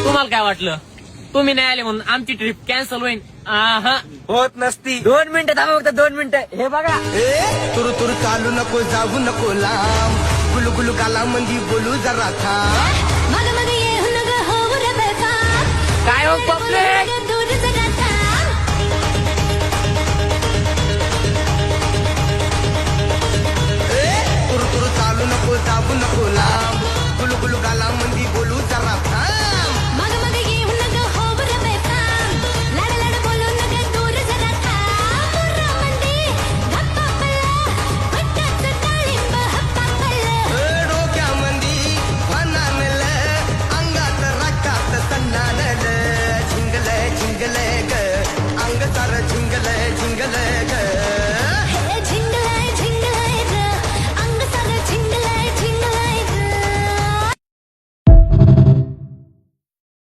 तुम्हाला काय वाटलं तुम्ही नाही आले म्हणून आमची ट्रिप कॅन्सल होईल? आहा. होत नसती. 2 मिनिटं थांबा फक्त 2 मिनिटं. हे बघा तुरु तुरु चालू नको जाऊ नको लांब गुलू गुलू गाला मंदी बोलू जरा थांब मग मग येऊ नग होऊ रे बेफाम काय हो पब्लिक दूर जरा थांब तुरु तुरु चालू नको जाऊ नको लांब गुलू गुलू गाला मंदी